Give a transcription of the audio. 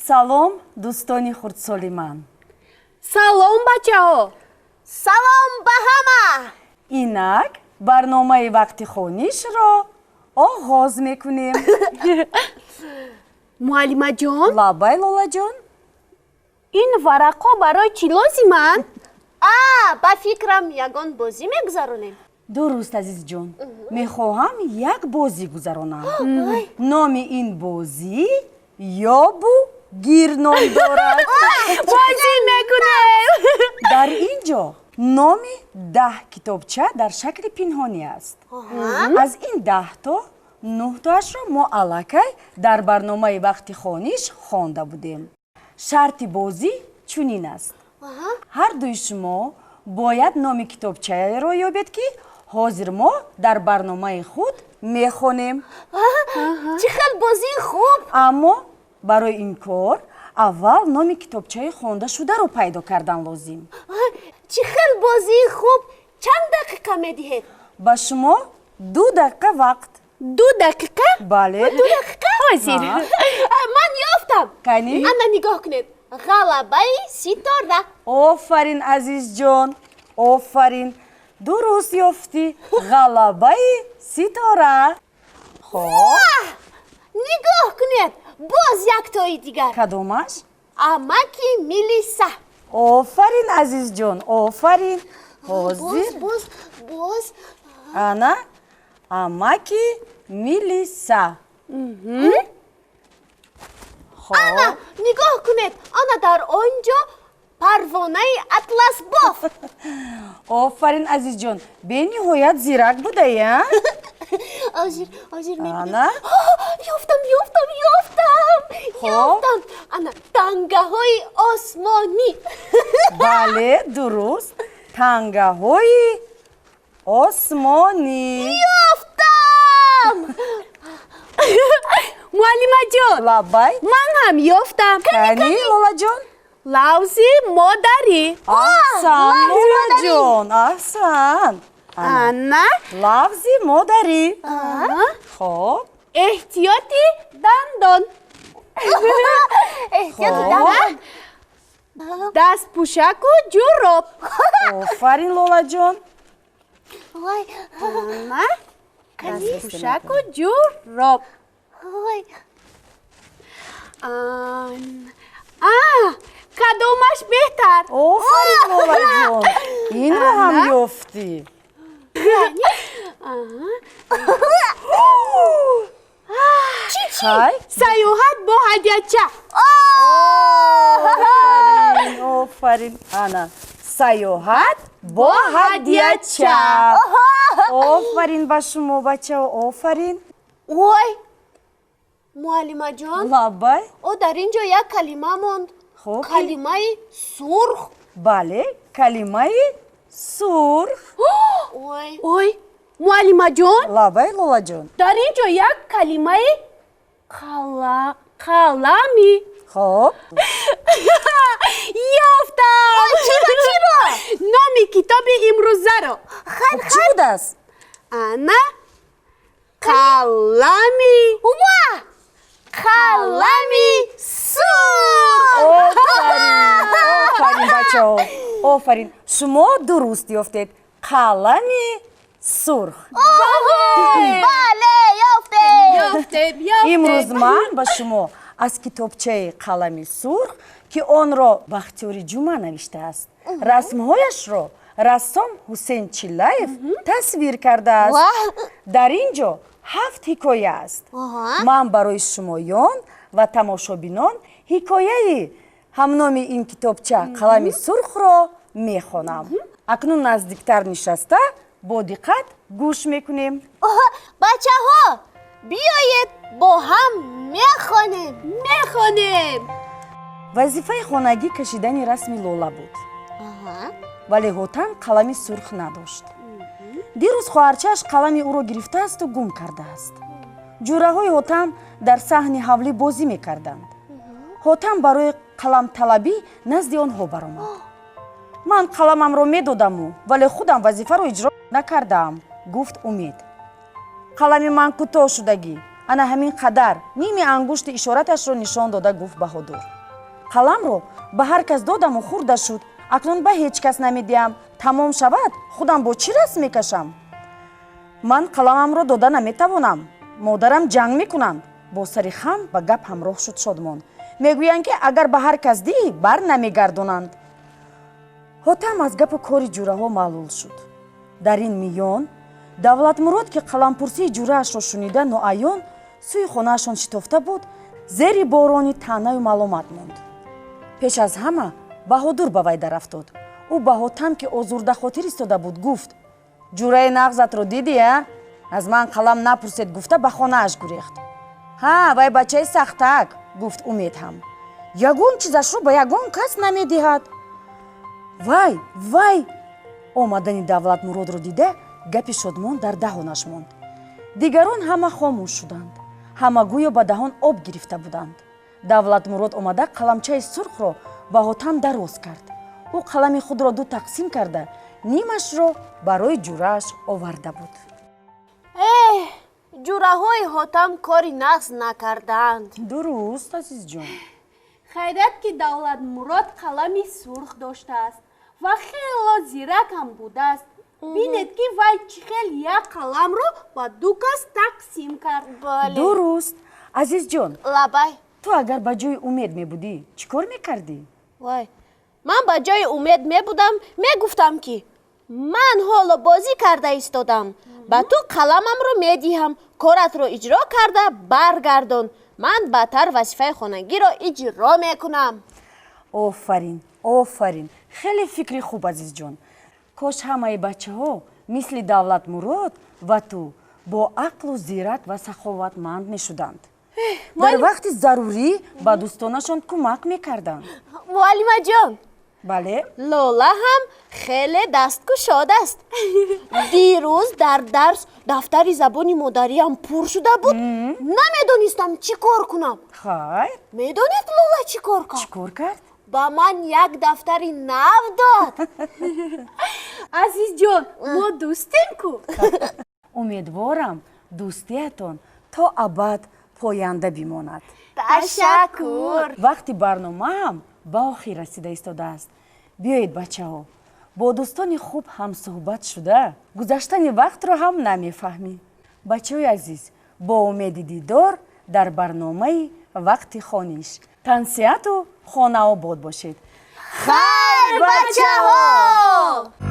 салом дӯстони хурдсоли ман. салом бачаҳо. салом ба ҳама. Инак барномаи вақти хонишро оғоз мекунем. муаллимаҷон, лаббай лолаҷон. ин варақҳо барои чӣ лозиманд? ба фикрам ягон бозӣ мегузаронем. дуруст азизҷон, мехоҳам як бозӣ гузаронам. номи ин бозӣ ёбу гирном дорад. бозӣ мекунем. дар ин ҷо номи 10 китобча дар шакли пинҳонӣ аст. аз ин 10 9-таашро мо аллакай дар барномаи вақти хониш хонда будем. шарти бозӣ чунин аст. ҳар дуи шумо бояд номи китобчаеро ёбед ки ҳозир мо дар барномаи худ мехонем. чӣ хел бозии хуб. аммо барои ин кор аввал номи китобчаи хондашударо пайдо кардан лозим. чӣ хел бозии хуб. чанд дақиқа медиҳед? ба шумо 2 дақиқа вақт. 2 дақиқа? бале. 2 дақиқа? ҳозир. ман ёфтам. кани ана нигоҳ кунед. ғалабаи ситора. офарин азизҷон, офарин. дуруст ёфтӣ. ғалабаи ситора. хоб нигоҳ кунед. боз яктои дигар. кадомаш? амаки милиса. офарин азизҷон, офарин. ҳозир боз. ана амаки милиса. ана нигоҳ кунед. ана дар он ҷо парвонаи атласбоф. офарин азизҷон, бениҳоят зирак будаям. озир ана ёфтам. хоб ана тангаҳои осмонӣ. бале, дуруст. тангаҳои осмонӣ. ёфтам. муаллимаҷон, лаббай. ман ҳам ёфтам. кани лолаҷон? лавзи модарӣ. аҳсан лолаҷон, аҳсан. ана лавзи модарӣ. хоб эҳтиёти дандон. дастпӯшаку ҷуроб. офарин лолаҷон. ана дастпӯшаку ҷуроб. кадомаш беҳтар? офарин лолаҷон, инро ҳам ёфтӣ. хай саёҳат бо ҳадияча. офарин. ана саёҳат бо ҳадияча. офарин ба шумо бачаҳо, офарин. ой муаллимаҷон, лаббай. дар ин ҷо як калима монд. хоб калимаи сурх. бале, калимаи сурх. ой муаллимаҷон, лаббай лолаҷон. дар ин ҷо як калимаи қалами. хоб ёфтам. чиро? номи китоби имрӯзаро. чӣ будааст? ана қалами. қалами сурх. офарин бачаҳо, офарин. шумо дуруст ёфтед. қалами сурх. бале, ёфтем. имрӯз ман ба шумо аз китобчаи қалами сурх ки онро бахтиёри ҷумъа навиштааст, расмҳояшро рассом ҳусейн чиллаев тасвир кардааст. дар ин ҷо 7 ҳикоя аст. ман барои шумоён ва тамошобинон ҳикояи ҳамноми ин китобча қалами сурхро мехонам. акнун наздиктар нишаста бо диққат гӯш мекунем. бачаҳо, биёед бо ҳам мехонем. вазифаи хонагӣ кашидани расми лола буд, вале ҳотан қалами сурх надошт. дирӯз хоҳарчааш қалами ӯро гирифтаасту гум кардааст. ҷураҳои ҳотам дар саҳни ҳавлӣ бозӣ мекарданд. ҳотам барои қаламталабӣ назди онҳо баромад. ман қаламамро медодаму, вале худам вазифаро иҷро накардаам, гуфт умед. қалами ман кӯтоҳ шудагӣ. ана ҳамин қадар ними ангушти ишораташро нишон дода гуфт баҳодур. қаламро ба ҳар кас додаму хурда шуд. Акнун ба ҳеҷ кас намедиҳам. Тамом шавад, худам бо чӣ расм мекашам? Ман қаламамро дода наметавонам. Модарам ҷанг мекунанд. Бо сари хам ба гап ҳамроҳ шуд Шодмон. Мегӯянд ки агар ба ҳар кас диҳӣ бар намегардонанд. Ҳотам аз гапу кори ҷураҳо маълул шуд. Дар ин миён Давлатмурод ки қалампурсии ҷураашро шунида ноаён сӯи хонаашон шитофта буд, зери борони таънаю маломат монд. Пеш аз ҳама Баҳодур ба вай дарафтод. Ӯ ба Ҳотам ки озурдахотир истода буд гуфт: ҷураи нағзатро дидӣ, аз ман қалам напурсед гуфта ба хонааш гурехт. Ҳа, вай бачаи сахтак, гуфт Умед ҳам. Ягон чизашро ба ягон кас намедиҳад. Вай омадани Давлатмуродро дида гапи Шодмон дар даҳонаш монд. Дигарон ҳама хомӯш шуданд. Ҳама гӯё ба даҳон об гирифта буданд. Давлатмурод омада қаламчаи сурхро ба Ҳотам дароз кард. ӯ қалами худро ду тақсим карда, нимашро барои ҷурааш оварда буд. ҷураҳои Ҳотам кори нағз накарданд. Дуруст, азизҷон. хайрат ки Давлатмурод қалами сурх доштааст ва хело зирак ҳам будааст. бинед ки вай чӣ хел як қаламро ба ду кас тақсим кард. Дуруст, азизҷон. Лабай. Ту агар ба ҷои Умед мебудӣ, чӣ кор мекардӣ? Вай, ман ба ҷои Умед мебудам, мегуфтам ки ман ҳоло бозӣ карда истодам. Ба ту қаламамро медиҳам, коратро иҷро карда баргардон. Ман баъдтар вазифаи хонагиро иҷро мекунам. Офарин. Хеле фикри хуб, азизҷон. Кош ҳамаи бачаҳо мисли Давлатмурод ва ту бо ақлу зирак ва саховатманд мешуданд. Дар вақти зарурӣ ба дӯстонашон кӯмак мекарданд. Муаллимаҷон, Бале? Лола ҳам хеле дасткушод аст. Дирӯз дар дарс дафтари забони модариам пур шуда буд. Намедонистам чӣ кор кунам. Хайр, Медонед Лола чӣ кор чӣ кард? кор кард? Ба ман як дафтари нав дод. азизҷон, мо дӯстем ку? Умедворам дӯстиятон то абад поянда бимонад. Ташаккур. Вақти барномаам ба охир расида истодааст. Биёед бачаҳо, бо дӯстони хуб ҳамсӯҳбат шуда гузаштани вақтро ҳам намефаҳмӣ. Бачаҳои азиз, бо умеди дидор дар барномаи вақти хониш. Тансиату хонаобод бошед. Хайр бачаҳо!